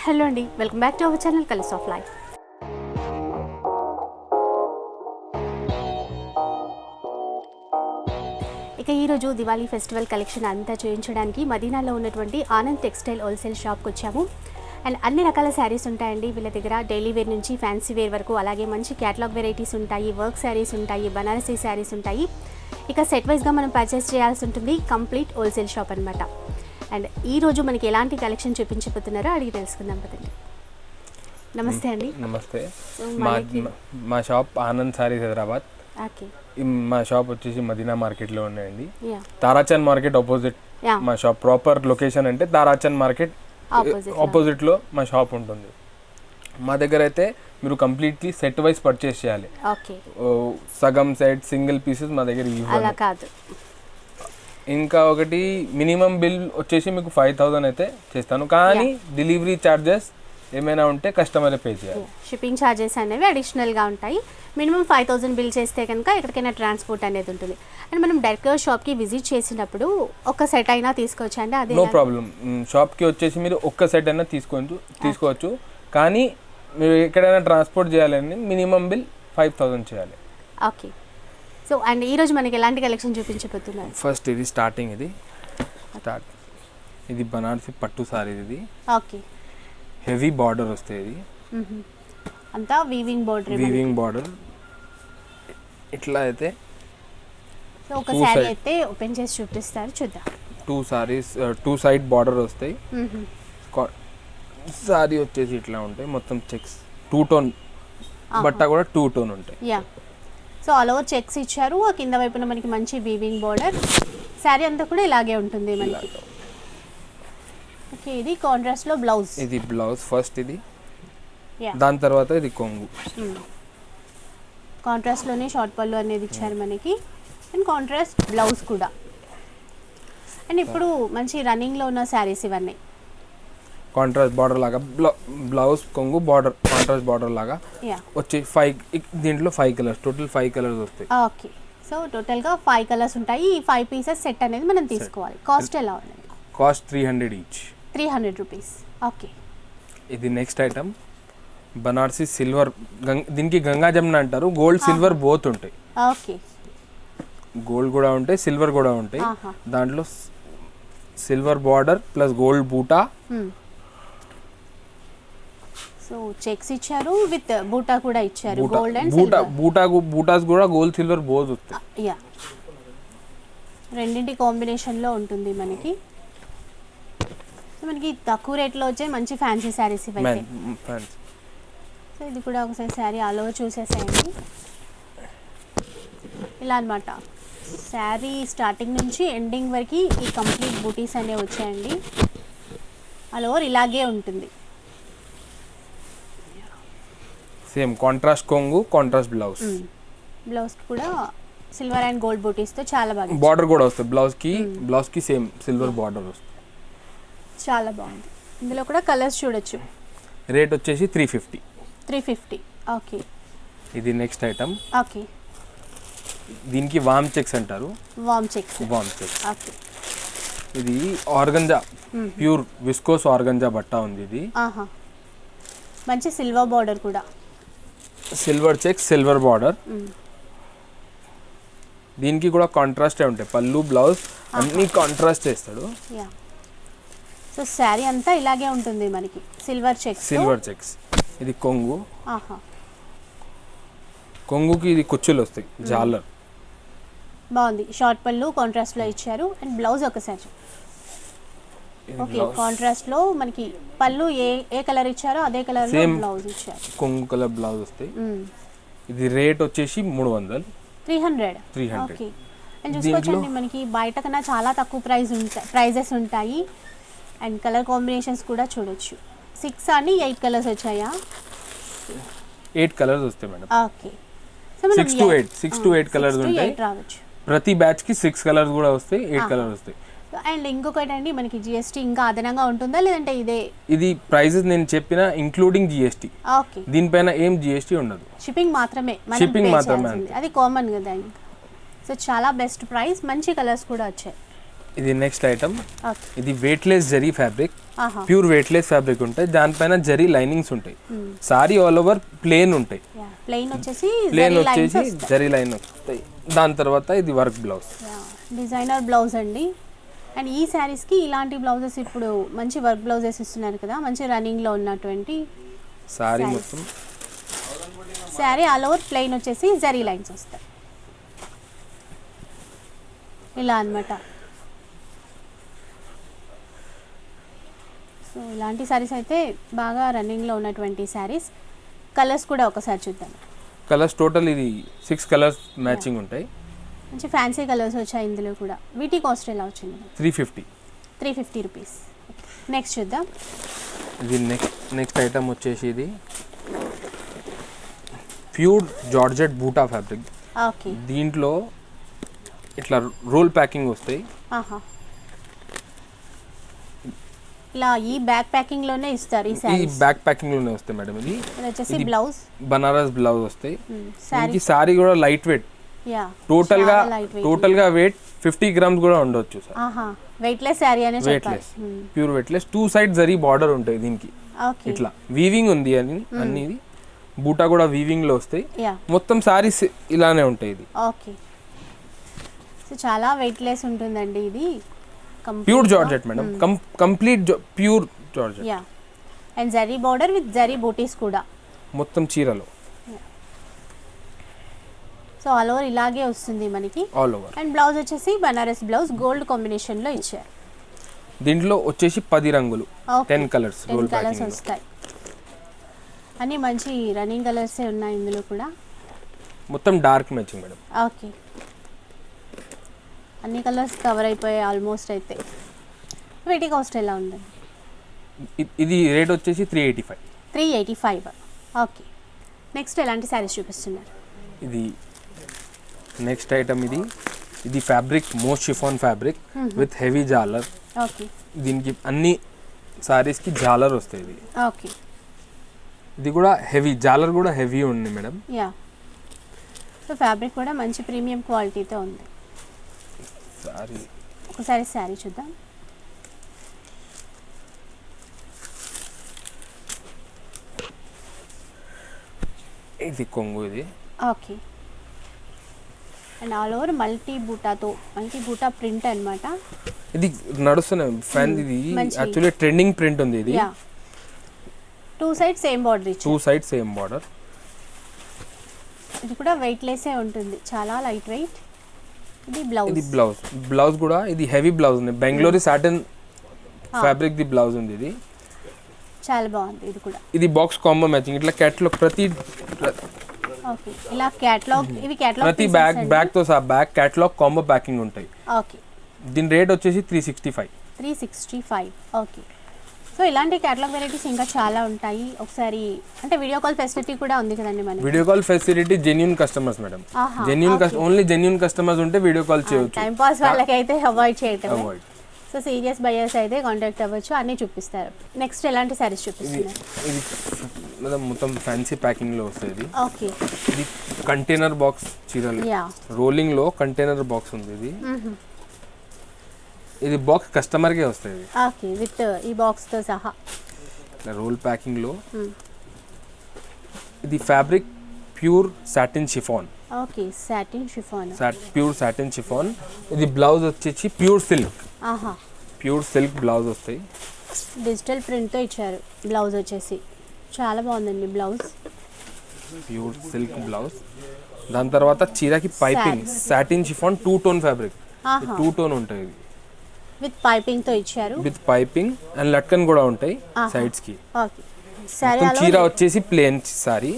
Hello అండి, welcome back to our channel colours of life. ఇక ఈరోజు దివాళీ ఫెస్టివల్ కలెక్షన్ అంతా చూపించడానికి మదీనాలో ఉన్నటువంటి ఆనంద్ టెక్స్టైల్ హోల్సేల్ షాప్కి వచ్చాము. అండ్ అన్ని రకాల శారీస్ ఉంటాయండి వీళ్ళ దగ్గర. డైలీ వేర్ నుంచి ఫ్యాన్సీ వేర్ వరకు, అలాగే మంచి క్యాటలాగ్ వెరైటీస్ ఉంటాయి, వర్క్ శారీస్ ఉంటాయి, బనారసీ శారీస్ ఉంటాయి. ఇక సెట్ వైజ్గా మనం పర్చేస్ చేయాల్సి ఉంటుంది. కంప్లీట్ హోల్సేల్ షాప్ అనమాట. అండ్ ఈరోజు మనకి ఎలాంటి కలెక్షన్ చూపించబోతున్నారో అడిగి తెలుసుకుందాం పదండి. నమస్తే అండి. నమస్తే. మా షాప్ ఆనంద్ సారీస్ హైదరాబాద్. ఓకే. మా షాప్ వచ్చేసి మదీనా మార్కెట్లో ఉన్నాయండి. తారాచంద్ మార్కెట్ ఆపోజిట్ మా షాప్. ప్రాపర్ లొకేషన్ అంటే తారాచంద్ మార్కెట్ ఆపోజిట్లో మా షాప్ ఉంటుంది. మా దగ్గర అయితే మీరు కంప్లీట్లీ సెట్ వైజ్ పర్చేస్ చేయాలి. సగం సెట్, సింగిల్ పీసెస్ మా దగ్గర అలా కాదు. ఇంకా ఒకటి మినిమం బిల్ వచ్చేసి మీకు 5000 అయితే చేస్తాను, కానీ డెలివరీ ఛార్జెస్ ఏమైనా ఉంటే కస్టమర్ పే చేయాలి. షిప్పింగ్ ఛార్జెస్ అనేవి అడిషనల్గా ఉంటాయి. మినిమం 5000 బిల్ చేస్తే కనుక ఎక్కడికైనా ట్రాన్స్పోర్ట్ అనేది ఉంటుంది. అండ్ మనం డైరెక్ట్గా షాప్కి విజిట్ చేసినప్పుడు ఒక సెట్ అయినా తీసుకోవచ్చండి. అదే నో ప్రాబ్లం. షాప్కి వచ్చేసి మీరు ఒక్క సెట్ అయినా తీసుకోవచ్చు, కానీ మీరు ఎక్కడైనా ట్రాన్స్పోర్ట్ చేయాలని మినిమం బిల్ 5000 చేయాలి. ఓకే. సో అండ్ ఈరోజు మనకి ఎలాంటి కలెక్షన్ చూపించబోతున్నారు? ఫస్ట్ ఇది స్టార్టింగ్, ఇది బనారసి పట్టు సారీ. ఇది ఓకే. హెవీ బార్డర్ వస్తాయి. ఇది అంతా వీవింగ్ బార్డర్. ఇట్లా అయితే సో ఒక సారీ అయితే ఓపెన్ చేసి చూపిస్తారు, చూద్దాం. టూ సైడ్ బార్డర్ వస్తాయి. సారీ వచ్చేసి ఇట్లా ఉంటాయి. మొత్తం చెక్స్ 2 టోన్, బట్ట కూడా 2 టోన్ ఉంటాయి. Yeah. So all over checks ఇచ్చారు. ఆ కింద వైపున మనకి మంచి వీవింగ్ బార్డర్. శారీ అంతా కూడా ఇలాగే ఉంటుంది మనకి. ఓకే. ఇది కాంట్రాస్ట్ లో బ్లౌజ్. ఇది బ్లౌజ్ ఫస్ట్. ఇది దాని తర్వాత ఇది కొంగు. కాంట్రాస్ట్ లోనే షార్ట్ పళ్ళు అనేది ఇచ్చారు మనకి. అండ్ కాంట్రాస్ట్ బ్లౌజ్ కూడా. అండ్ ఇప్పుడు మంచి రన్నింగ్ లో ఉన్న శారీస్ ఇవన్నీ. కాంట్రాస్ట్ బార్డర్ లాగా బ్లౌజ్, కొంగు, బార్డర్, కాంట్రాస్ట్ బార్డర్ లాగా వచ్చి 5, దీంట్లో 5 కలర్స్, టోటల్ 5 కలర్స్ వస్తాయి. ఓకే. సో టోటల్ గా 5 కలర్స్ ఉంటాయి. ఈ 5 పీసెస్ సెట్ అనేది మనం తీసుకోవాలి. కాస్ట్ ఎలా ఉంటుంది? Cost 300 each. 300 రూపీస్. ఓకే. ఇది నెక్స్ట్ ఐటమ్ బనారసి సిల్వర్. దీనికి గంగా జమున అంటారు. గోల్డ్ సిల్వర్ బోత్ ఉంటాయి. ఓకే. గోల్డ్ కూడా ఉంటాయి, సిల్వర్ కూడా ఉంటాయి. దాంట్లో సిల్వర్ బార్డర్ ప్లస్ గోల్డ్ బూటా. సో చెక్స్ ఇచ్చారు, విత్ బూటా కూడా ఇచ్చారు. గోల్డ్ అండ్ బూటాస్ కూడా గోల్డ్ సిల్వర్ బోత్ వస్తాయి. యా, రెండింటి కాంబినేషన్ లో ఉంటుంది మనకి. మనకి తక్కువ రేట్లో వచ్చే మంచి ఫ్యాన్సీ శారీస్ ఇవైతే. సో ఇది కూడా ఒకసారి శారీ ఆల్ ఓవర్ చూసేసేయండి. ఇలా అనమాట. శారీ స్టార్టింగ్ నుంచి ఎండింగ్ వరకు ఈ కంప్లీట్ బూటీస్ అనేవి వచ్చాయండి. ఆల్ ఓవర్ ఇలాగే ఉంటుంది. సేమ్ కాంట్రాస్ట్ కొంగు, కాంట్రాస్ట్ బ్లౌజ్. బ్లౌజ్ కూడా సిల్వర్ అండ్ గోల్డ్ బూటీస్ తో చాలా బాగా. బార్డర్ కూడా వస్తుంది బ్లౌజ్ కి సేమ్ సిల్వర్ బార్డర్ వస్తుంది. చాలా బాగుంది. ఇందులో కూడా కలర్స్ చూడొచ్చు. రేట్ వచ్చేసి 350. ఓకే. ఇది నెక్స్ట్ ఐటమ్. ఓకే. దీనికి వామ్ చెక్స్ అంటారు. వామ్ చెక్స్. ఓకే. ఇది ఆర్గంజా, ప్యూర్ విస్కోస్ ఆర్గంజా బట్ట ఉంది. ఇది మంచి సిల్వర్ బార్డర్ కూడా. Silver checks, silver border. దీనికి కూడా కాంట్రాస్టే ఉంటాయి. పళ్ళు, బ్లౌజ్ అన్ని కాంట్రాస్ట్ చేస్తాడు. సో శారీ అంతా ఇలాగే ఉంటుంది మనకి. Silver checks. ఇది కొంగు. కొంగుకి ఇది కుచ్చులు వస్తాయి, జాలర్. బాగుంది. షార్ట్ పళ్ళు కాంట్రాస్ట్ లో ఇచ్చారు. అండ్ బ్లౌజ్ ఒకసారి. ఓకే. కాంట్రాస్ట్ లో మనకి పళ్ళు ఏ కలర్ ఇచ్చారో అదే కలర్ లో బ్లౌజ్ ఇచ్చారు. కొంగు కలర్ బ్లౌజ్ వస్తాయి. ఇది రేట్ వచ్చేసి 300. ఓకే. అండ్ చూసుకోవచ్చండి, మనకి బయట కన్నా చాలా తక్కువ ప్రైజెస్ ఉంటాయి. అండ్ కలర్ కాంబినేషన్స్ కూడా చూడొచ్చు. 6 అని 8 కలర్స్ వచ్చాయా? 8 కలర్స్ వస్తాయి మేడం. ఓకే. 6 to 8 కలర్స్ ఉంటాయి. ప్రతి బ్యాచ్ కి 6 కలర్స్ కూడా వస్తాయి, 8 కలర్స్ వస్తాయి. అండ్ ఇంకొకటి అండి, మనకి జిఎస్టీ ఇంకా అదనంగా ఉంటుందా లేదంటే ఇది ప్రైజెస్ నేను చెప్పిన ఇంక్లూడింగ్ జిఎస్టీ. ఓకే. దీనిపైన ఏం జిఎస్టీ ఉండదు. షిప్పింగ్ మాత్రమే. షిప్పింగ్ మాత్రమే, అది కామన్ కదా. సో చాలా బెస్ట్ ప్రైస్. మంచి కలర్స్ కూడా వచ్చాయి. ఇది నెక్స్ట్ ఐటమ్. ఓకే. ఇది వెయిట్లెస్ జరీ ఫ్యాబ్రిక్, ఆహా. ప్యూర్ వెయిట్లెస్ ఫ్యాబ్రిక్ ఉంటాయి. దానిపైన జరీ లైనింగ్స్ ఉంటాయి. సారీ ఆల్ ఓవర్ ప్లేన్ ఉంటాయి. ప్లెయిన్ వచ్చేసి జరీ లైన్ వస్తాయి. దాని తర్వాత ఇది వర్క్ బ్లౌజ్, డిజైనర్ బ్లౌజ్ అండి. అండ్ ఈ శారీస్కి ఇలాంటి బ్లౌజెస్ ఇప్పుడు మంచి వర్క్ బ్లౌజెస్ ఇస్తున్నారు కదా, మంచి రన్నింగ్లో ఉన్నటువంటి సారీ మొత్తం. శారీ ఆల్ ఓవర్ ప్లెయిన్ వచ్చేసి జరీ లైన్స్ వస్తాయి ఇలా అన్నమాట. సో ఇలాంటి శారీస్ అయితే బాగా రన్నింగ్లో ఉన్నటువంటి శారీస్. కలర్స్ కూడా ఒకసారి చూద్దాం. కలర్స్ టోటల్ ఇది 6 కలర్స్ మ్యాచింగ్ ఉంటాయి. మంచి ఫ్యాన్సీ కలర్స్ వచ్చాయి ఇందులో కూడా. వీటి కాస్ట్ ఎలా వచ్చింది? 350 రూపీస్. నెక్స్ట్ చూద్దాం. ఇది నెక్స్ట్ ఐటమ్ వచ్చేసి ఇది ప్యూర్ జార్జెట్ బూటా ఫ్యాబ్రిక్. ఓకే. దీంట్లో ఇట్లా రోల్ ప్యాకింగ్ వస్తాయి. ఆహా. ఇలా ఈ బ్యాక్ ప్యాకింగ్ లోనే ఇస్తారు ఈ ఈ సారీస్. బ్యాక్ ప్యాకింగ్ లోనే వస్తాయి మేడం. ఇది వచ్చేసి బ్లౌజ్, బనారస్ బ్లౌజ్ వస్తాయి. సారీ. ఈ సారీ కూడా లైట్ వెయిట్. యా. టోటల్ గా వెయిట్ 50 గ్రామ్స్ కూడా ఉండొచ్చు సార్. ఆహా. వెయిట్లెస్ సారీ అనే చెప్పాలి. Weightless, pure weightless. 2 side zari border ఉంటాయి దీనికి. ఓకే. ఇట్లా వీవింగ్ ఉంది అని అన్ని. ఇది బూటా కూడా వీవింగ్ లో వస్తాయి. యా. మొత్తం సారీస్ ఇలానే ఉంటాయి. ఇది ఓకే. సో చాలా వెయిట్లెస్ ఉంటుందండి ఇది. Pure georgette madam, complete pure georgette. Yeah. And zari border with zari butis కూడా మొత్తం చీరలో సో ఆల్ ఓవర్ ఇలాగే వస్తుంది మనకి. All over. అండ్ బ్లౌజ్ వచ్చేసి బనారస్ బ్లౌజ్ గోల్డ్ కాంబినేషన్ లో ఇచ్చారు. దీంట్లో వచ్చేసి 10 రంగులు, 10 కలర్స్ 10 కలర్స్ వస్తాయి. అన్ని మంచి రన్నింగ్ కలర్సే ఉన్నాయి ఇందులో కూడా. మొత్తం డార్క్ మ్యాచింగ్ మేడం. ఓకే. అన్ని కలర్స్ కవర్ అయిపోయాయి ఆల్మోస్ట్. అయితే వీటి కాస్ట్ ఎలా ఉందండి? ఇది రేట్ వచ్చేసి 385. ఓకే. నెక్స్ట్ ఎలాంటి శారీస్ చూపిస్తున్నారు? ఇది నెక్స్ట్ ఐటమ్. ఇది fabric most chiffon fabric with heavy jhalar. Okay. దీనికి అన్ని సారీస్కి జాలర్ వస్తాయి. ఇది ఓకే. ఇది కూడా హెవీ జాలర్, కూడా హెవీ ఉంది మేడం. యా. సో ఫ్యాబ్రిక్ కూడా మంచి ప్రీమియం క్వాలిటీతో ఉంది. సారీ ఒకసారి శారీ చూద్దాం. ఇది కొంగు. ఇది okay. And all over multi బూటా ప్రింట్ అన్నమాట. ఇది నడుస్తున్న ఫ్యాన్. ఇది యాక్చువల్లీ ట్రెండింగ్ ప్రింట్ ఉంది. ఇది 2 సైడ్ సేమ్ బార్డర్ ఇచ్చారు. 2 సైడ్ సేమ్ బార్డర్. ఇది కూడా వెయిట్లెస్సే ఉంటుంది, చాలా లైట్ వెయిట్. ఇది బ్లౌజ్ కూడా ఇది హెవీ బ్లౌజ్ ఉంది. Bengaluru satin fabric the blouse ఉంది. ఇది చాలా బాగుంది. ఇది కూడా ఇది బాక్స్ కాంబో మ్యాచింగ్. ఇట్లా క్యాటలాగ్ ప్రతి ఓకే. ఇలా క్యాటలాగ్, ఇవి క్యాటలాగ్ ప్రతి బ్యాగ్ తో సహా బ్యాగ్ క్యాటలాగ్ కాంబో ప్యాకింగ్ ఉంటాయి. ఓకే. దీని రేట్ వచ్చేసి 365. ఓకే. సో ఇలాంటి క్యాటలాగ్ వెరైటీస్ ఇంకా చాలా ఉంటాయి. ఒకసారి అంటే వీడియో కాల్ ఫెసిలిటీ కూడా ఉంది కదండి మనకి. Video call facility genuine customers madam. Only genuine customers ఉంటే వీడియో కాల్ చేయొచ్చు. టైం పాస్ వాళ్ళకి అయితే అవాయిడ్ చేయటం. సో సీరియస్ బయర్స్ అయితే కాంటాక్ట్ అవ్వచ్చు, అన్నీ చూపిస్తారు. నెక్స్ట్ ఎలాంటి సారీస్ చూపిస్తున్నారు? ఇది మొత్తం ఫ్యాన్సీ ప్యాకింగ్ లో వస్తుంది. ఓకే. ఇది కంటైనర్ బాక్స్ చీరలు, రోలింగ్ లో కంటైనర్ బాక్స్ ఉంది. ఇది బాక్స్ కస్టమర్ కే వస్తుంది. ఓకే. విత్ ఈ బాక్స్ తో సహా రోల్ ప్యాకింగ్ లో. ఇది fabric pure satin chiffon. Okay. Satin chiffon, pure satin chiffon. ఇది బ్లౌజ్ వచ్చేసి ప్యూర్ సిల్క్. ఆహా. ప్యూర్ సిల్క్ బ్లౌజ్ వస్తాయి. డిజిటల్ ప్రింట్ తో ఇచ్చారు బ్లౌజ్ వచ్చేసి. చాలా బాగుందండి బ్లౌజ్. Pure silk blouse. దాని తర్వాత చీరకి piping satin chiffon 2 tone fabric. 2 tone ఉంటాయి. ఇది విత్ పైపింగ్ తో ఇచ్చారు. విత్ పైపింగ్ అండ్ లట్కన్ కూడా ఉంటాయి సైడ్స్ కి. ఓకే. సారీ చీర వచ్చేసి ప్లేన్ సారీ.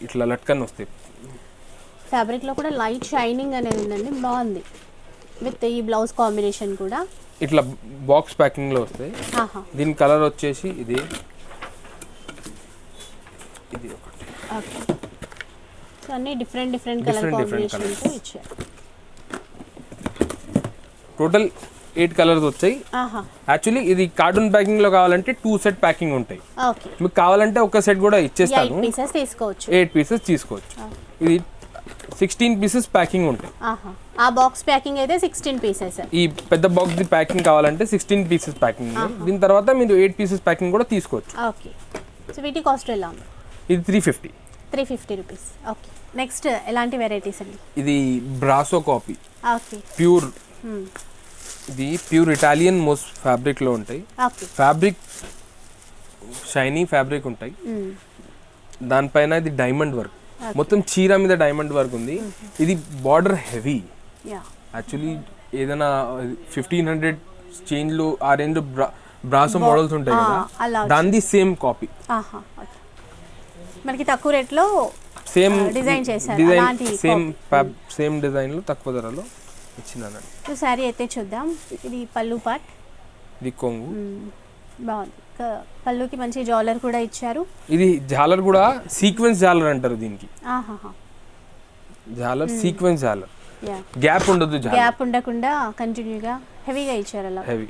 ఇట్లా లట్కన్ వస్తాయి. ఫ్యాబ్రిక్ లో కూడా లైట్ షైనింగ్ అనేది ఉందండి, బాగుంది. విత్ ఈ బ్లౌజ్ కాంబినేషన్ కూడా ఇట్లా బాక్స్ ప్యాకింగ్ లో వస్తాయి. దీని కలర్ వచ్చేసి ఇది ఒకటి. ఓకే. సో అన్ని డిఫరెంట్ కలర్ కాంబినేషన్స్ ఇచ్చారు. టోటల్ 8 కలర్స్ వచ్చాయి. యాక్చువల్లీ ఇది కార్టూన్ ప్యాకింగ్ లో కావాలంటే 2 సెట్ ప్యాకింగ్ ఉంటాయి. మీకు కావాలంటే ఒక సెట్ కూడా ఇచ్చేస్తాను. 8 పీసెస్ తీసుకోవచ్చు. 8 పీసెస్ తీసుకోవచ్చు. ఇది 16 పీసెస్ ప్యాకింగ్ ఉంటాయి. ఆ బాక్స్ ప్యాకింగ్ అయితే 16 పీసెస్. ఈ పెద్ద బాక్స్ ది ప్యాకింగ్ కావాలంటే 16 పీసెస్ ప్యాకింగ్. దీని తర్వాత మీరు 8 పీసెస్ ప్యాకింగ్ కూడా తీసుకోవచ్చు. ఓకే. సో వీటి కాస్ట్ ఎలా ఉంది? ఇది 350 రూపీస్. ఓకే. నెక్స్ట్ ఎలాంటి వెరైటీస్ అండి? ఇది బ్రాసో కాపీ. ఓకే. ప్యూర్ ఇది ప్యూర్ ఇటాలియన్ మోస్ ఫ్యాబ్రిక్ లో ఉంటాయి. ఓకే. ఫ్యాబ్రిక్ షైనీ ఫ్యాబ్రిక్ ఉంటాయి. దానిపైన ఇది డైమండ్ వర్క్, మొత్తం చీర మీద డైమండ్ వర్క్ ఉంది. ఇది బార్డర్ హెవీ. యాక్చువల్లీ ఏదైనా 1500 చేంజ్లు ఆ రేంజ్ బ్రాసో మోడల్స్ ఉంటాయి కదా, దానిది సేమ్ కాపీ. మనకి తక్కువ రేట్లో సేమ్ డిజైన్ చేశారు. సేమ్ డిజైన్ లో తక్కువ ధరలో ఇచ్చినాను. సారీ అయితే చూద్దాం. ఇది పళ్ళు పార్ట్, ఇది కొంగు. బాగుంది. పళ్ళుకి మంచి జాలర్ కూడా ఇచ్చారు. ఇది జాలర్ కూడా సీక్వెన్స్ జాలర్ అంటారు దీనికి. జాలర్ సీక్వెన్స్ జాలర్, గ్యాప్ ఉండదు, గ్యాప్ ఉండకుండా కంటిన్యూగా హెవీగా ఇచ్చారు అలా. హెవీ.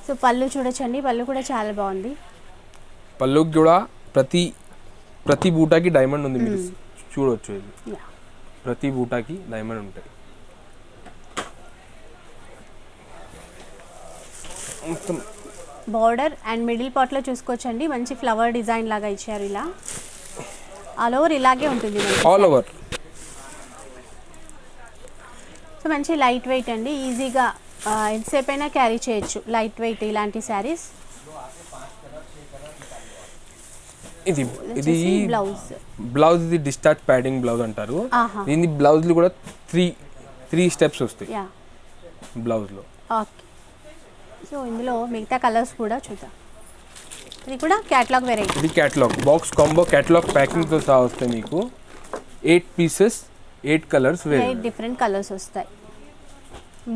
సో పళ్ళు చూడొచ్చండి, పళ్ళు కూడా చాలా బాగుంది. పళ్ళుకి కూడా ప్రతి బూటాకి డైమండ్ ఉంది, మీరు చూడొచ్చు. ఇది ప్రతి బూటాకి డైమండ్ ఉంటాయి. మొత్తం బార్డర్ అండ్ మిడిల్ పార్ట్ లో చూసుకోవచ్చండి, మంచి ఫ్లవర్ డిజైన్ లాగా ఇచ్చారు. ఇలా ఆల్ ఓవర్ ఇలాగే ఉంటుంది, ఆల్ ఓవర్. సో మంచి లైట్ వెయిట్ అండి, ఈజీగా ఎంతసేపు అయినా క్యారీ చేయొచ్చు. లైట్ వెయిట్ ఇలాంటి శారీస్. ఇది బ్లౌజ్ ఇది డిస్టార్చ్ ప్యాడింగ్ బ్లౌజ్ అంటారు. దీని బ్లౌజ్ లో కూడా త్రీ స్టెప్స్ వస్తాయి బ్లౌజ్ లో. ఓకే. సో ఇందులో మిగతా కలర్స్ కూడా చూద్దాం. ఇది కూడా క్యాటలాగ్ వెరైటీ. ఇది catalogue box combo catalogue packing తో సహా వస్తాయి మీకు. 8 పీసెస్ 8 కలర్స్, 8 డిఫరెంట్ కలర్స్ వస్తాయి.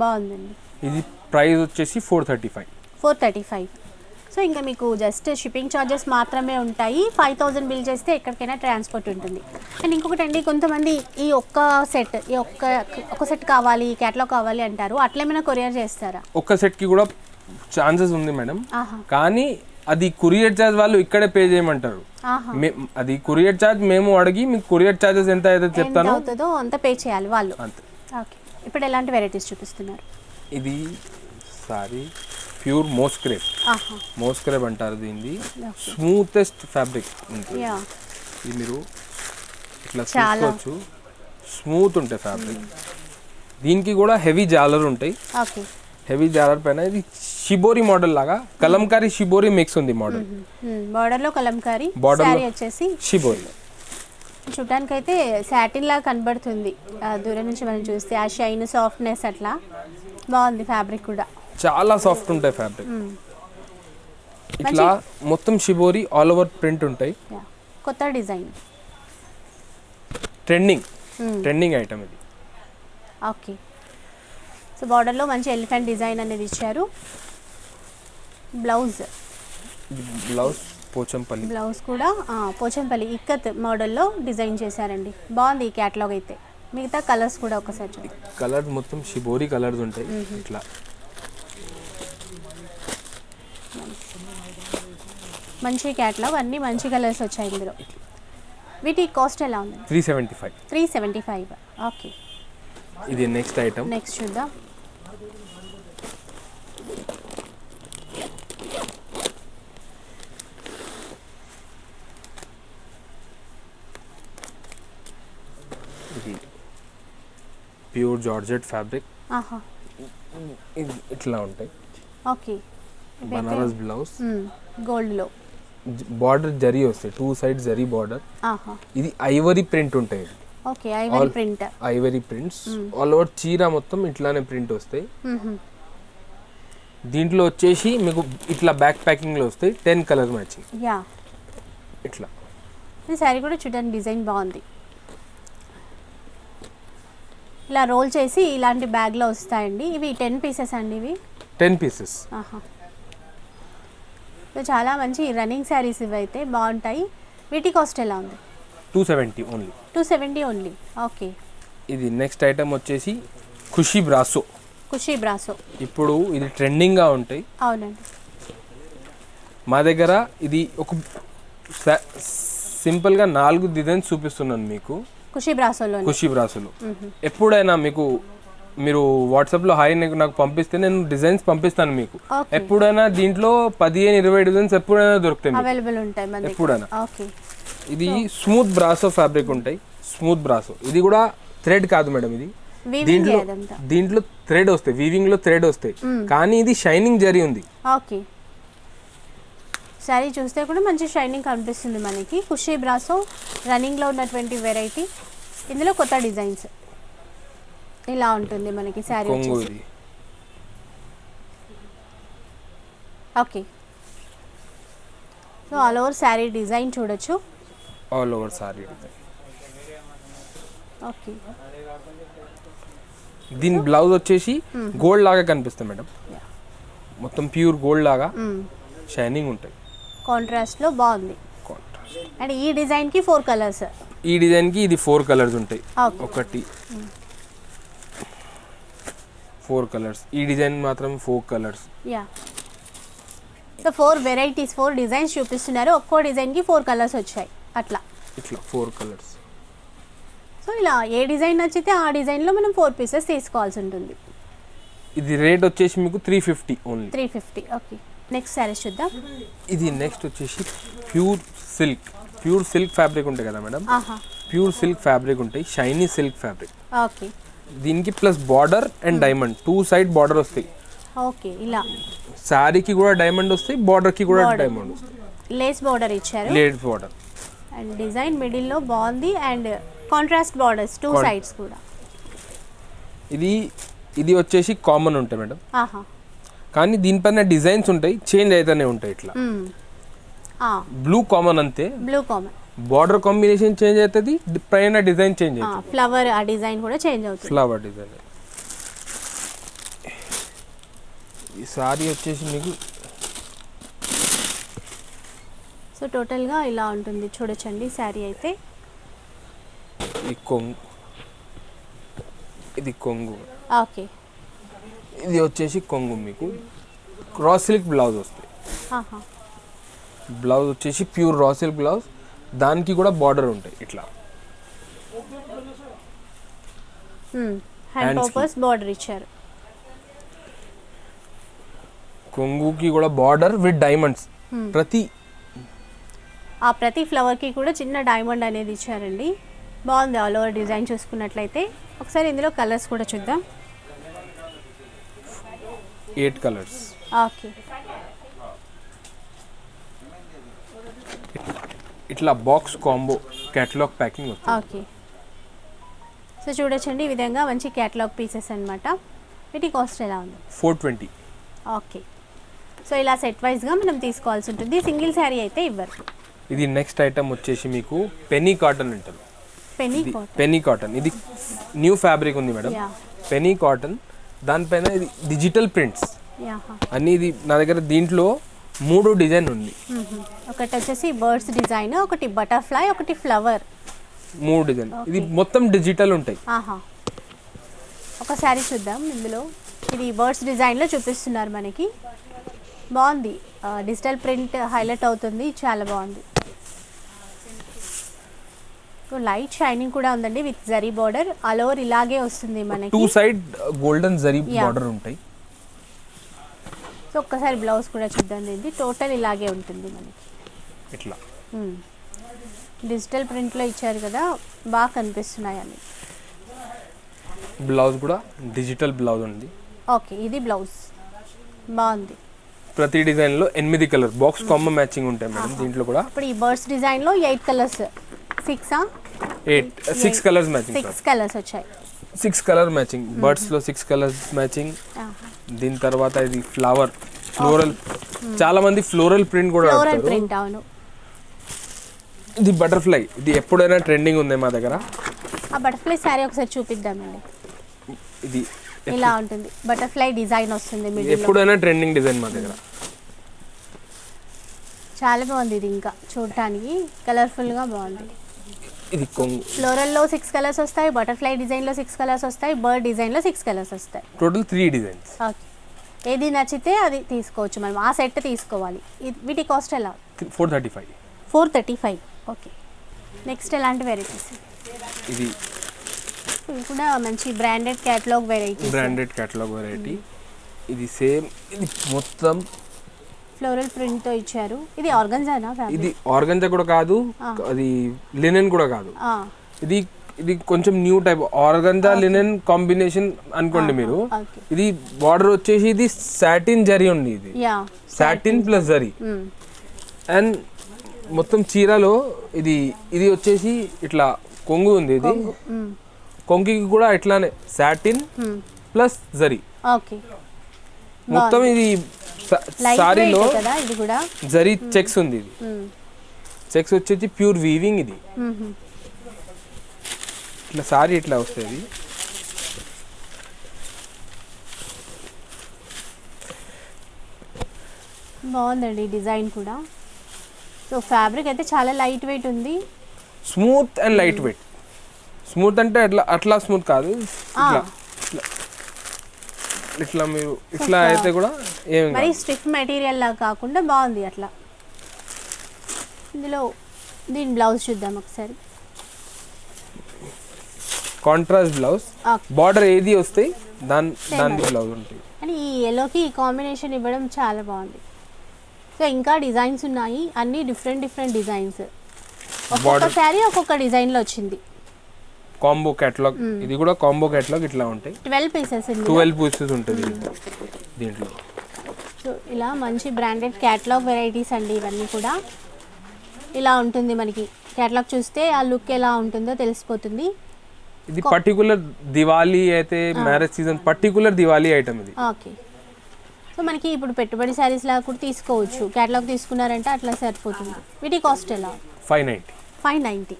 బాగుందండి. ఇది ప్రైస్ వచ్చేసి 435. సో ఇంకా మీకు జస్ట్ షిప్పింగ్ ఛార్జెస్ మాత్రమే ఉంటాయి. 5000 బిల్ చేస్తే ఎక్కడికైనా ట్రాన్స్పోర్ట్ ఉంటుంది. అండ్ ఇంకొకటి అండి, కొంతమంది ఈ ఒక్క సెట్ కావాలి, క్యాటలాగ్ కావాలి అంటారు. అట్లేమైనా కొరియర్ చేస్తారా? ఒక్క సెట్ కి కూడా ఛాన్సెస్ ఉంది మేడం, కానీ అది కొరియర్ ఛార్జ్ వాళ్ళు ఇక్కడే పే చేయమంటారు. అది కొరియర్ ఛార్జ్ మేము అడిగి మీకు కొరియర్ ఛార్జెస్ ఎంత అయితే చెప్తాను అంత పే చేయాలి వాళ్ళు. ఓకే. ఇప్పుడు ఎలాంటి వెరైటీస్ చూపిస్తున్నారు? ఇది సారీ ప్యూర్ మోస్క్రేప్ అంటారు దీన్ని. స్మూతెస్ట్ ఫ్యాబ్రిక్ ఉంటుంది. ఇది మీరు ఇట్లా చూసుకోవచ్చు, స్మూత్ ఉంటాయి ఫ్యాబ్రిక్. దీనికి కూడా హెవీ జాలర్ ఉంటాయి. హెవీ జాలర్ పైన ఇది షిబోరి మోడల్ లాగా, కలంకారీ షిబోరి మిక్స్ ఉంది మోడల్. బార్డర్ లో కలంకారీ, సారీ వచ్చేసి షిబోరి. చూడడానికి అయితే సాటిన్ లాగా కనబడుతుంది దూరం నుంచి మనం చూస్తే. ఆ షైన్, సాఫ్ట్నెస్ అట్లా బాగుంది. ఫ్యాబ్రిక్ కూడా చాలా సాఫ్ట్ ఉంటాయి ఫ్యాబ్రిక్. ఇట్లా మొత్తం షిబోరి ఆల్ ఓవర్ ప్రింట్ ఉంటాయి. కొత్త డిజైన్, ట్రెండింగ్ ఐటమ్ ఇది. ఓకే. సో బార్డర్లో మంచి ఎలిఫెంట్ డిజైన్ అనేది ఇచ్చారు. బ్లౌజ్ పోచంపల్లి బ్లౌజ్ కూడా పోచంపల్లి ఇక్కత్ మోడల్లో డిజైన్ చేశారండి. బాగుంది ఈ క్యాటలాగ్ అయితే. మిగతా కలర్స్ కూడా ఒకసారి చూడండి. కలర్ మొత్తం షిబోరి కలర్స్ ఉంటాయి. ఇట్లా మంచి క్యాటలాగ్, అన్ని మంచి కలర్స్ వచ్చాయి ఇందులో. వీటి కాస్ట్ ఎలా ఉంది? 375. ఓకే. ఇది నెక్స్ట్ ఐటమ్. నెక్స్ట్ చూద్దాం. ఇది ప్యూర్ జార్జెట్ ఫ్యాబ్రిక్. ఇట్లా ఉంటాయి. ఓకే. బనారస్ బ్లౌజ్, గోల్డ్ లో బార్డర్ జరీ వస్తాయి, 2 సైడ్ జరీ బార్డర్. ఇది ఐవరీ ప్రింట్ ఉంటాయి. Okay. Ivory prints all over చీర మొత్తం ఇట్లానే ప్రింట్ వస్తాయి. దీంట్లో వచ్చేసి మీకు ఇట్లా బ్యాక్ ప్యాకింగ్ లో వస్తాయి 10 కలర్ మ్యాచింగ్. ఇట్లా ఈ సారీ కూడా చూడండి, డిజైన్ బాగుంది. ఇలా రోల్ చేసి ఇలాంటి బ్యాగ్ లో వస్తాయండి. ఇవి 10 పీసెస్ అండి. ఇవి 10 పీసెస్. చాలా మంచి రన్నింగ్ శారీస్ ఇవి అయితే బాగుంటాయి. వీటి కాస్ట్ ఎలా ఉంది? 270 ఓన్లీ. ఓకే. ఇది నెక్స్ట్ ఐటమ్ వచ్చేసి ఖుషీ బ్రాసో. ఇప్పుడు ఇది ట్రెండింగ్ గా ఉంటాయి. అవునండి. మా దగ్గర ఇది ఒక సింపుల్ గా 4 డిజైన్స్ చూపిస్తున్నాను మీకు. ఖుషి బ్రాసోలో. ఖుషి బ్రాసోలో ఎప్పుడైనా మీకు మీరు వాట్సాప్లో హాయ్ నాకు పంపిస్తే నేను డిజైన్స్ పంపిస్తాను మీకు. ఎప్పుడైనా దీంట్లో 15-20 డిజైన్స్ ఎప్పుడైనా దొరుకుతాయి, అవైలబుల్ ఉంటాయి ఎప్పుడైనా. ఓకే, ఇది స్మూత్ బ్రాసో ఫ్యాబ్రిక్ ఉంటాయి, స్మూత్ బ్రాసో. ఇది కూడా థ్రెడ్ కాదు మేడం, ఇది దీంట్లో థ్రెడ్ వస్తాయి, వీవింగ్ లో థ్రెడ్ వస్తాయి, కానీ ఇది షైనింగ్ జరీ ఉంది. ఓకే, సారీ చూస్తే కూడా మంచి షైనింగ్ కనిపిస్తుంది మనకి. ఖుషి బ్రాసో రన్నింగ్ లో ఉన్నటువంటి వెరైటీ. ఇందులో కొత్త డిజైన్స్ ఇలా ఉంటుంది మనకి సారీ వచ్చేసి. Okay, so all over saree design చూడొచ్చు. All over saree design. Okay, దీని బ్లౌజ్ వచ్చేసి గోల్డ్ లాగా కనిపిస్తుంది మేడం, మొత్తం ప్యూర్ గోల్డ్ లాగా షైనింగ్ ఉంటాయి. కాంట్రాస్ట్ లో బాగుంది. అండ్ ఈ డిజైన్ కి 4 కలర్స్. ఈ డిజైన్ కి ఇది 4 కలర్స్ ఉంటాయి. ఒకటి 4 కలర్స్, ఈ డిజైన్ మాత్రం 4 colours. Yeah, so 4 varieties 4 designs చూపిస్తున్నారు. ఒక్కో డిజైన్ కి 4 కలర్స్ వచ్చాయి అట్లా. ఇట్లా 4 కలర్స్. సో ఇలా ఏ డిజైన్ నచ్చితే ఆ డిజైన్ లో మనం 4 పీసెస్ తీసుకోవాల్సి ఉంటుంది. ఇది రేట్ వచ్చేసి మీకు 350 ఓన్లీ. 350. ఓకే, నెక్స్ట్ సారీస్ చూద్దాం. ఇది నెక్స్ట్ వచ్చేసి ప్యూర్ సిల్క్ ఫ్యాబ్రిక్ ఉంటాయి కదా మేడం, ప్యూర్ సిల్క్ ఫ్యాబ్రిక్ ఉంటాయి, షైనీ సిల్క్ ఫ్యాబ్రిక్. ఓకే, దీనికి plus border and diamond 2 side border వస్తాయి. ఓకే, ఇలా సారీకి కూడా డైమండ్ వస్తాయి, బార్డర్ కి కూడా డైమండ్ వస్తాయి. లేస్ బార్డర్ ఇచ్చారు. Lace border and design middle లో బాగుంది. అండ్ కాంట్రాస్ట్ బార్డర్స్ 2 సైడ్స్ కూడా. ఇది వచ్చేసి కామన్ ఉంటాయి మేడం, కానీ దీనిపైన డిజైన్స్ ఉంటాయి, చేంజ్ అయితేనే ఉంటాయి. ఇట్లా బ్లూ కామన్ అంతే, blue common. Border combination change అవుతుంది, పైన డిజైన్ చేంజ్ అవుతుంది, ఫ్లవర్ ఆ డిజైన్ కూడా చేంజ్ అవుతుంది. Flower design. ఈ సారీ వచ్చేసి మీకు సో టోటల్గా ఇలా ఉంటుంది చూడొచ్చండి సారీ అయితే. ఇది కొంగు. ఓకే, ఇది వచ్చేసి కొంగు. మీకు రా సిల్క్ బ్లౌజ్ వస్తాయి. బ్లౌజ్ వచ్చేసి ప్యూర్ రా సిల్క్ బ్లౌజ్, దానికి కూడా బార్డర్ ఉంటాయి ఇట్లా. హ్యాండ్ పర్పస్ బార్డర్ ఇచ్చారు. కొంగుకి కూడా బార్డర్ విత్ డైమండ్స్. ప్రతి ఫ్లవర్ కి కూడా చిన్న డైమండ్ అనేది ఇచ్చారండి. బాగుంది ఆల్ ఓవర్ డిజైన్ చూసుకున్నట్లయితే. ఒకసారి ఇందులో కలర్స్ కూడా చూద్దాం. 8 కలర్స్. ఓకే, ఇట్లా బాక్స్ కాంబో కేటలాగ్ ప్యాకింగ్ వస్తుంది. ఓకే, సో చూడొచ్చండి ఈ విధంగా మంచి కేటలాగ్ పీసెస్ అన్నమాట. వీటి కాస్ట్ ఎలా ఉంది? 420. ఓకే, సో ఇలా సెట్ వైజ్గా మనం తీసుకోవాల్సి ఉంటుంది. సింగిల్ శారీ అయితే ఇవ్వరు. ఇది నెక్స్ట్ ఐటమ్ వచ్చేసి మీకు పెనీ కాటన్ అంటారు. పెనీ కాటన్ ఇది న్యూ ఫ్యాబ్రిక్ ఉంది మేడం, పెనీ కాటన్. దానిపైన ఇది డిజిటల్ ప్రింట్స్ అన్ని. ఇది నా దగ్గర దీంట్లో 3 డిజైన్ ఉంది. ఒకటి వచ్చేసి బర్డ్స్ డిజైన్, ఒకటి బటర్ఫ్లై, ఒకటి ఫ్లవర్. 3 డిజైన్. ఇది మొత్తం డిజిటల్ ఉంటాయి. ఒకసారి చూద్దాం. ఇందులో ఇది బర్డ్స్ డిజైన్లో చూపిస్తున్నారు మనకి. బాగుంది, డిజిటల్ ప్రింట్ హైలైట్ అవుతుంది, చాలా బాగుంది. లైట్ షైనింగ్ కూడా ఉందండి with zari border. All over ఇలాగే వస్తుంది మనకి. 2 సైడ్ గోల్డెన్ జరీ బార్డర్ ఉంటాయి. సో ఒక్కసారి బ్లౌజ్ కూడా చూద్దాం. ఇది టోటల్ ఇలాగే ఉంటుంది మనకి ఇట్లా. డిజిటల్ ప్రింట్లో ఇచ్చారు కదా, బాగా కనిపిస్తున్నాయి అన్ని. బ్లౌజ్ కూడా డిజిటల్ బ్లౌజ్ ఉంది. ఓకే, ఇది బ్లౌజ్ బాగుంది. ప్రతి డిజైన్ లో 8 కలర్ బాక్స్ కాంబో మ్యాచింగ్ ఉంటాయి మేడం దీంట్లో కూడా. ఇప్పుడు ఈ బర్డ్స్ డిజైన్ లో 8 కలర్స్, 6 కలర్స్ మ్యాచింగ్. 6 కలర్స్ వచ్చాయి. 6 కలర్ మ్యాచింగ్ బర్డ్స్ లో 6 కలర్స్ మ్యాచింగ్. దీని తర్వాత ఇది ఫ్లవర్ ఫ్లోరల్, చాలా మంది ఫ్లోరల్ ప్రింట్ కూడా ఫ్లోరల్ ప్రింట్. అవును, ఇది బటర్ఫ్లై. ఇది ఎప్పుడైనా ట్రెండింగ్ ఉంది మా దగ్గర. ఆ బటర్ఫ్లై సారీ ఒకసారి చూపిద్దామండి. ఇది ఇలా ఉంటుంది, బటర్ఫ్లై డిజైన్ వస్తుంది మిడిల్ లో. ఎప్పుడైనా ట్రెండింగ్ డిజైన్ మా దగ్గర. చాలా బాగుంది. ఇది ఇంకా చూడటానికి కలర్ఫుల్ గా బాగుంది. ఇది కొంగు. ఫ్లోరల్ లో 6 కలర్స్ వస్తాయి, బటర్ఫ్లై డిజైన్ లో 6 కలర్స్ వస్తాయి, బర్డ్ డిజైన్ లో 6 కలర్స్ వస్తాయి. Total 3 designs. ఓకే, ఏది నచ్చితే అది తీసుకోవచ్చు మనం. ఆ సెట్ తీసుకోవాలి. వీటి కాస్ట్ ఎలా? 435. 435. ఓకే, నెక్స్ట్ ఎలాంటి వెరైటీస్? ఇది కూడా మంచి బ్రాండెడ్ క్యాటలాగ్ వెరైటీ. ఇది సేమ్, ఇది మొత్తం ఫ్లోరల్ ప్రింట్ తో ఇచ్చారు. ఇది ఆర్గంజానా? ఇది ఆర్గంజా కూడా కాదు, అది లినెన్ కూడా కాదు. ఇది ఇది కొంచెం new type organza linen combination అనుకోండి మీరు. ఇది బార్డర్ వచ్చేసి ఇది సాటిన్ జరీ ఉంది, ఇది సాటిన్ ప్లస్ జరీ. అండ్ మొత్తం చీరలో ఇది ఇది వచ్చేసి ఇట్లా కొంగు ఉంది. ఇది కొంగికి కూడా ఇట్లానే సాటిన్ ప్లస్ జరీ. మొత్తం ఇది సారీలో జరీ చెక్స్ ఉంది. ఇది చెక్స్ వచ్చేసి ప్యూర్ వీవింగ్. ఇది ఇట్లా సారీ ఇట్లా వస్తుంది. బాగుందండి డిజైన్ కూడా. సో ఫ్యాబ్రిక్ అయితే చాలా లైట్ వెయిట్ ఉంది, smooth and light weight. Smooth అంటే అట్లా అట్లా స్మూత్ కాదు, ఇట్లా ఇట్లా మీరు ఇట్లా అయితే కూడా ఏం మరి స్టిఫ్ మెటీరియల్ లా కాకుండా బాగుంది అట్లా. ఇందులో దీని బ్లౌజ్ చూద్దాం ఒకసారి. కాంట్రాస్ట్ బ్లౌజ్, బార్డర్ ఏది వస్తాయి దాని బ్లౌజ్ ఉంటుంది. అని ఈ ఎల్లోకి ఈ కాంబినేషన్ ఇవ్వడం చాలా బాగుంది. సో ఇంకా డిజైన్స్ ఉన్నాయి, అన్ని డిఫరెంట్ డిజైన్స్. ఒక్కొక్క శారీ ఒక్కొక్క డిజైన్ లో వచ్చింది. కాంబో కేటలాగ్, ఇది కూడా కాంబో కేటలాగ్. ఇట్లా ఉంటాయి 12 పీసెస్ ఉంటుంది దీంట్లో. సో ఇలా మంచి బ్రాండెడ్ కేటలాగ్ వెరైటీస్ అండి ఇవన్నీ కూడా. ఇలా ఉంటుంది మనకి కేటలాగ్ చూస్తే ఆ లుక్ ఎలా ఉంటుందో తెలిసిపోతుంది. ఇది పర్టికులర్ దివాళీ అయితే marriage season particular Diwali item ఇది. ఓకే. సో మనకి ఇప్పుడు పెట్టుబడి శారీస్ లాగా కూడా తీసుకోవచ్చు, కేటలాగ్ తీసుకున్నారంటే అట్లా సరిపోతుంది. వీటి కాస్ట్ ఎలా? 590.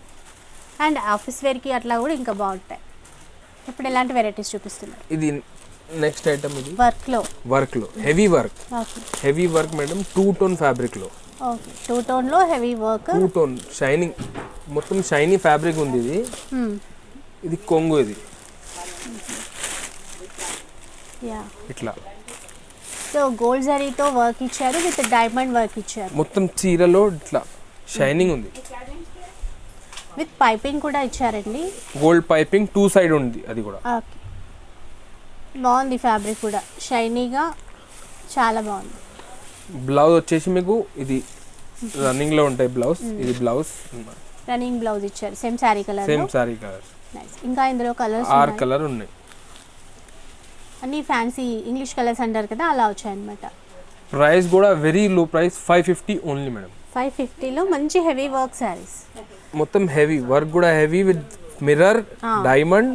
అండ్ ఆఫీస్ వేర్కి అట్లా కూడా ఇంకా బాగుంటాయి. ఇప్పుడు ఎలాంటి వెరైటీస్ చూపిస్తున్నారు? ఇది నెక్స్ట్ ఐటమ్. ఇది వర్క్ లో heavy work madam, 2 tone fabric లో. ఓకే, 2 టోన్ లో హెవీ వర్క్, 2 టోన్ షైనింగ్, మొత్తం షైనీ ఫ్యాబ్రిక్ ఉంది. ఇది ఇది కొంగు. ఇది ఇట్లా సో గోల్డ్ జరీతో వర్క్ ఇచ్చారు, విత్ డైమండ్ వర్క్ ఇచ్చారు. మొత్తం చీరలో ఇట్లా షైనింగ్ ఉంది, విత్ పైపింగ్ కూడా ఇచ్చారండి. గోల్డ్ పైపింగ్ 2 సైడ్ ఉంది. అది కూడా ఓకే, బాగుంది. ఫ్యాబ్రిక్ కూడా షైనీగా చాలా బాగుంది. బ్లౌజ్ వచ్చేసి మీకు ఇది రన్నింగ్ లో ఉంటాయి బ్లౌజ్. ఇది బ్లౌజ్ రన్నింగ్ బ్లౌజ్ ఇచ్చారు, సేమ్ సారీ కలర్. ఇంకా ఇందులో కలర్స్ 6 కలర్ ఉన్నాయి. అన్ని ఫ్యాన్సీ ఇంగ్లీష్ కలర్స్ అంటారు కదా, అలా వచ్చాయన్నమాట. ప్రైస్ కూడా very low price, 550 only madam. 550 లో మంచి హెవీ వర్క్ సారీస్. మొత్తం హెవీ వర్క్ కూడా heavy with mirror, diamond,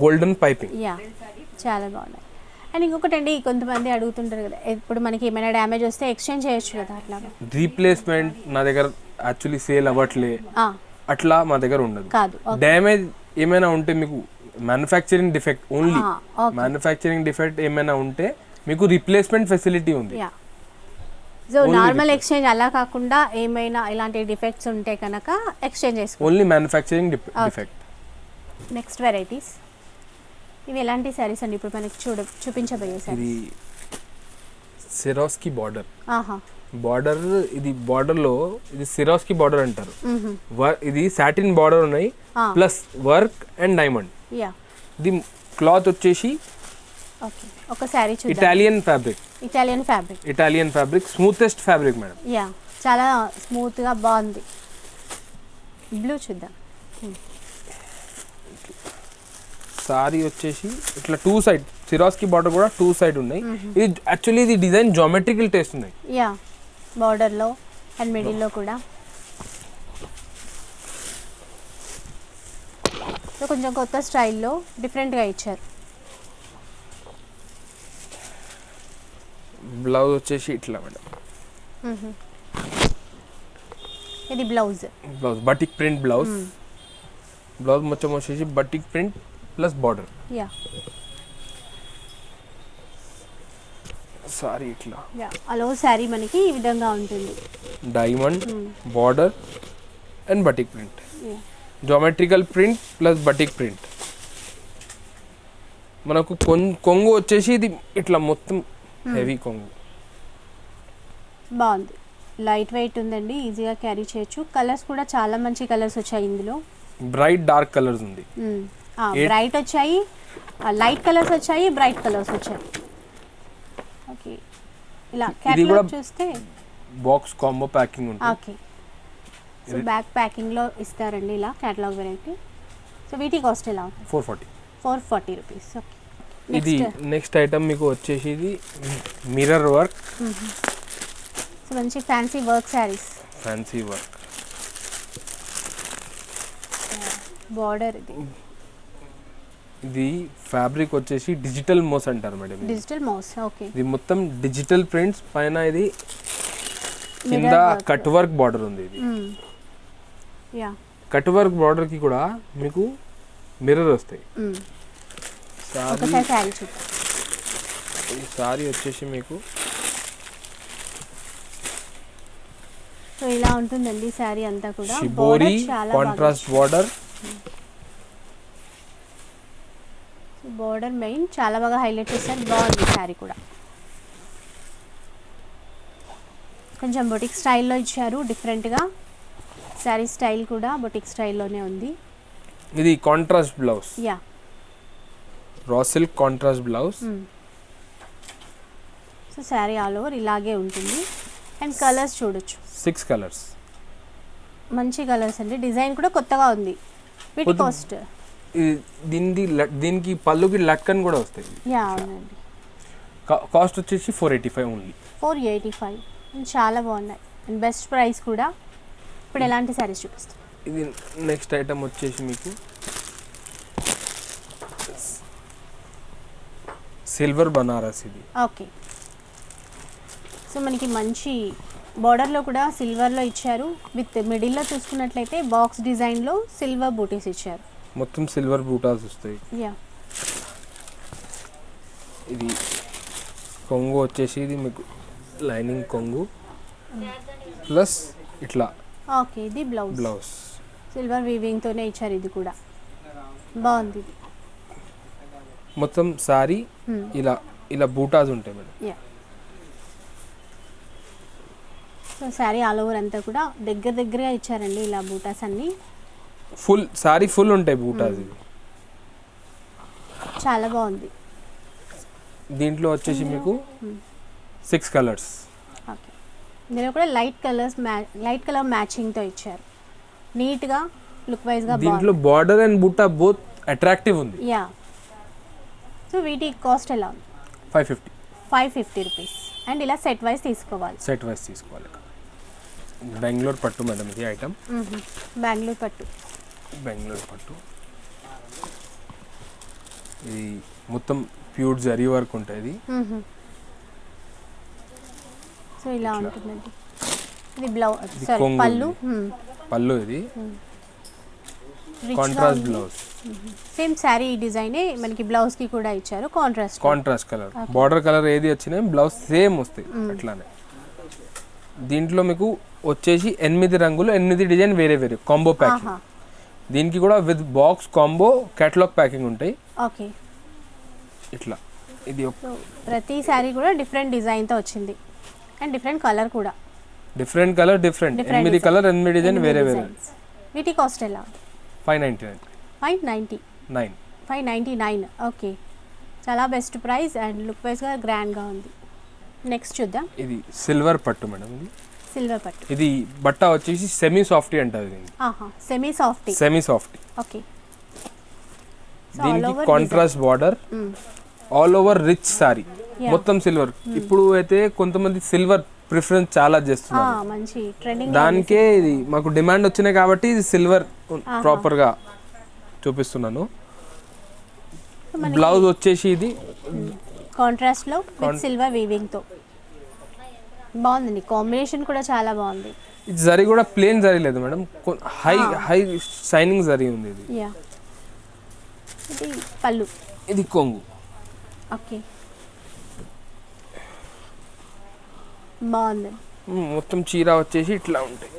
golden piping. చాలా బాగున్నాయి. అండ్ ఇంకొకటి అండి, కొంతమంది అడుగుతుంటారు కదా, ఇప్పుడు మనకి ఏమైనా డ్యామేజ్ వస్తే ఎక్స్చేంజ్ చేయొచ్చు కదా, అట్లా రీప్లేస్మెంట్ నా దగ్గర యాక్చువల్లీ సేల్ అవ్వట్లే, అట్లా మా దగ్గర ఉండదు. డ్యామేజ్ ఏమైనా ఉంటే మీకు manufacturing defect only, manufacturing defect ఏమైనా ఉంటే మీకు రీప్లేస్మెంట్ ఫెసిలిటీ ఉంది. సో నార్మల్ ఎక్స్చేంజ్ అలా కాకుండా ఏమైనా ఇలాంటి డిఫెక్ట్స్ ఉంటే కనుక ఎక్స్చేంజ్ చేసుకో, only manufacturing defect. Next varieties ఇవి ఎలాంటి సారీస్ అండి ఇప్పుడు మనకి చూపించబోయే సారీ? ఇది సిరోస్కి బార్డర్. ఇది బార్డర్ లో ఇది సిరోస్కి బార్డర్ అంటారు. ఇది సాటిన్ బార్డర్ ఉన్నాయి, ప్లస్ వర్క్ అండ్ డైమండ్. ఇది క్లాత్ వచ్చేసి ఒక saree Italian fabric, smoothest fabric madam. చాలా స్మూత్ గా బాగుంది. బ్లూ చూద్దాం. సారీ వచ్చేసి ఇట్లా 2 సైడ్ సిరాస్కి బార్డర్ కూడా 2 సైడ్ ఉన్నాయి. ఇది యాక్చువల్లీ ఇది డిజైన్ జామెట్రికల్ టేస్ట్ ఉన్నాయి. బార్డర్ లో అండ్ మిడిల్ లో కూడా. సో కొంచెం కొత్త స్టైల్లో డిఫరెంట్ గా ఇచ్చారు. బ్లౌజ్ వచ్చేసి ఇట్లా మేడం. ఇది బ్లౌజ్ బటిక్ ప్రింట్ బ్లౌజ్ మొత్తం వచ్చేసి batik print plus border. Sorry ఇట్లా అలో సారీ మనకి ఈ విధంగా ఉంటుంది. Diamond border and batik print, geometrical print plus batik print. మనకు కొంగు వచ్చేసి ఇది ఇట్లా మొత్తం హెవీ కొంగు. బాగుంది, లైట్ వెయిట్ ఉందండి, ఈజీగా క్యారీ చేయొచ్చు. కలర్స్ కూడా చాలా మంచి కలర్స్ వచ్చాయి ఇందులో. బ్రైట్ డార్క్ కలర్స్ ఉంది. బ్రైట్ వచ్చాయి, లైట్ కలర్స్ వచ్చాయి, బ్రైట్ కలర్స్ వచ్చాయి. ఓకే, ఇలా క్యాటలాగ్ చూస్తే బాక్స్ కాంబో ప్యాకింగ్ ఉంటుంది. ఓకే, సో బ్యాక్ ప్యాకింగ్లో ఇస్తారండి ఇలా క్యాటలాగ్ వెరైటీ. సో వీటి కాస్ట్ ఎలా ఉంటుంది? 440 రూపీస్. ఓకే, ఇది నెక్స్ట్ ఐటమ్ మీకు వచ్చేసి ఇది మిర్రర్ వర్క్. సో మంచి fancy work saris, fancy work border. ఇది ఫ్యాబ్రిక్ వచ్చేసి డిజిటల్ మోస్ అంటారు మేడం. డిజిటల్ మోస్. ఓకే, ఇది మొత్తం డిజిటల్ ప్రింట్స్ పైన ఇది కింద కట్ వర్క్ బార్డర్ ఉంది. ఇది యా, కట్ వర్క్ బార్డర్ కి కూడా మీకు మిర్రర్ వస్తాయి. సారీ వచ్చేసి మీకు సో ఇలా ఉంటుందండి సారీ అంతా కూడా. Shibori contrast border. Border main చాలా బాగా హైలైట్ చేశారు. బాగుంది సారీ కూడా. కొంచెం బొటిక్ స్టైల్లో ఇచ్చారు డిఫరెంట్గా. సారీ స్టైల్ కూడా బొటిక్ స్టైల్లోనే ఉంది. ఇది contrast blouse. Yeah, raw silk contrast blouse. So sorry all over ఇలాగే ఉంటుంది. అండ్ కలర్స్ చూడొచ్చు, 6 కలర్స్, మంచి కలర్స్ అండి. డిజైన్ కూడా కొత్తగా ఉంది. వీటి కాస్ట్ దీనికి పళ్ళుకి లట్కన్ కూడా వస్తాయి. యా, అవునండి. కాస్ట్ వచ్చేసి 485 ఓన్లీ. 485. చాలా బాగున్నాయి అండ్ బెస్ట్ ప్రైస్ కూడా. ఇప్పుడు ఎలాంటి సారీస్ చూపిస్తాం? ఇది నెక్స్ట్ ఐటమ్ వచ్చేసి మీకు సిల్వర్ బనారస్. ఇది ఓకే, సో మనకి మంచి బార్డర్లో కూడా సిల్వర్లో ఇచ్చారు. విత్ మిడిల్లో చూసుకున్నట్లయితే బాక్స్ డిజైన్లో సిల్వర్ బూటీస్ ఇచ్చారు. మొత్తం సిల్వర్ బూటాస్ వస్తాయి. యా, ఇది కొంగు వచ్చేసి ఇది మీకు లైనింగ్ కొంగు ప్లస్ ఇట్లా. ఓకే, ఇది బ్లౌజ్ సిల్వర్ వీవింగ్తోనే ఇచ్చారు. ఇది కూడా బాగుంది. మొత్తం సారీ ఇలా ఇలా బూటాస్ ఉంటాయి madam. Yeah, so sorry all over అంతా కూడా దగ్గరగా ఇచ్చారండి ఇలా బూటాస్ అన్ని. ఫుల్ సారీ ఫుల్ ఉంటాయి బూటాస్. ఇది చాలా బాగుంది. దీంట్లో వచ్చేసి మీకు 6 కలర్స్. ఓకే, ఇందులో కూడా లైట్ కలర్ మ్యాచింగ్తో ఇచ్చారు. నీట్గా లుక్ వైజ్గా. దీంట్లో బార్డర్ అండ్ బూటా బోత్ అట్రాక్టివ్ ఉంది. యా, సో వీటి కాస్ట్ ఎలా ఉంది? 550 రూపీస్. అండ్ ఇలా సెట్ వైజ్ తీసుకోవాలి. బెంగళూరు పట్టు మేడం ఇది ఐటమ్. బెంగళూరు పట్టు. ఇది మొత్తం ప్యూర్ జరీ వర్క్ ఉంటుంది. సో ఇలా ఉంటుందండి. ఇది బ్లౌజ్, పళ్ళు. ఇది కాంట్రాస్ట్ బ్లౌజ్. సేమ్ శారీ డిజైనే మనకి బ్లౌజ్ కి కూడా ఇచ్చారు. కాంట్రాస్ట్ కలర్ బార్డర్ కలర్ ఏది వచ్చినా బ్లౌజ్ సేమ్ వస్తాయి అట్లానే. దీంట్లో మీకు వచ్చేసి 8 రంగులు 8 డిజైన్ వేరే కాంబో ప్యాకింగ్. దీనికి కూడా with box combo catalog packing ఉంటాయి. ఓకే, ఇట్లా ఇది ప్రతి సారీ కూడా డిఫరెంట్ డిజైన్ తో వచ్చింది అండ్ డిఫరెంట్ కలర్ కూడా. డిఫరెంట్ కలర్ 8 కలర్ 8 డిజైన్ వేరే. వీటి కాస్ట్ ఎలా? 599. ఓకే, చాలా best price and look wise గా గ్రాండ్ గా ఉంది. నెక్స్ట్ చూద్దాం. ఇది సిల్వర్ పట్టు మేడం. సిల్వర్ పట్టు. ఇది బట్ట వచ్చేసి సెమీ సాఫ్టీ అంటారు దీన్ని. Semi softy. ఓకే, దీనికి contrast border, all over rich sorry, మొత్తం సిల్వర్. ఇప్పుడు అయితే కొంతమంది సిల్వర్ ప్రిఫరెన్స్ చాలా చేస్తున్నారు. మంచి ట్రెండింగ్. దానికే ఇది మాకు డిమాండ్ వచ్చినాయి కాబట్టి ఇది సిల్వర్ ప్రాపర్ గా చూపిస్తున్నాను. బ్లౌజ్ వచ్చేసి ఇది కాంట్రాస్ట్ లో విత్ సిల్వర్ వీవింగ్ తో బాగుందండి. కాంబినేషన్ కూడా చాలా బాగుంది. ఇది జరీ కూడా ప్లేన్ జరీ లేదు మేడం, హై షైనింగ్ జరీ ఉంది. ఇది పళ్ళు. ఇది కొంగు. ఓకే, బాగుంది. మొత్తం చీర వచ్చేసి ఇట్లా ఉంటాయి.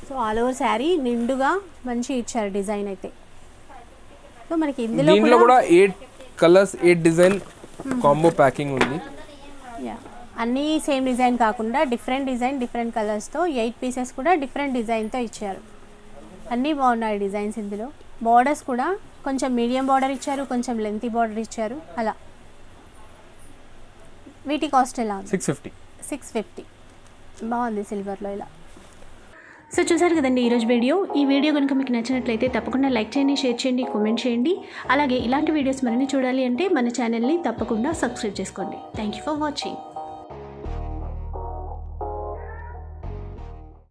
సో ఆల్ ఓవర్ శారీ నిండుగా మంచి ఇచ్చారు డిజైన్ అయితే. సో మనకి దీంట్లో కూడా 8 కలర్స్ 8 డిజైన్ కాంబో ప్యాకింగ్ ఉంది. అన్నీ సేమ్ డిజైన్ కాకుండా డిఫరెంట్ డిజైన్ డిఫరెంట్ కలర్స్తో 8 పీసెస్ కూడా డిఫరెంట్ డిజైన్తో ఇచ్చారు. అన్నీ బాగున్నాయి డిజైన్స్ ఇందులో. బార్డర్స్ కూడా కొంచెం మీడియం బార్డర్ ఇచ్చారు, కొంచెం లెంతీ బార్డర్ ఇచ్చారు అలా. వీటి కాస్ట్ ఎలా ఉంది? 650. బాగుంది సిల్వర్లో ఇలా. సో చూసారు కదండి ఈరోజు వీడియో. ఈ వీడియో కనుక మీకు నచ్చినట్లయితే తప్పకుండా లైక్ చేయండి, షేర్ చేయండి, కామెంట్ చేయండి. అలాగే ఇలాంటి వీడియోస్ మరిన్ని చూడాలి అంటే మన ఛానల్ని తప్పకుండా సబ్స్క్రైబ్ చేసుకోండి. Thank you for watching.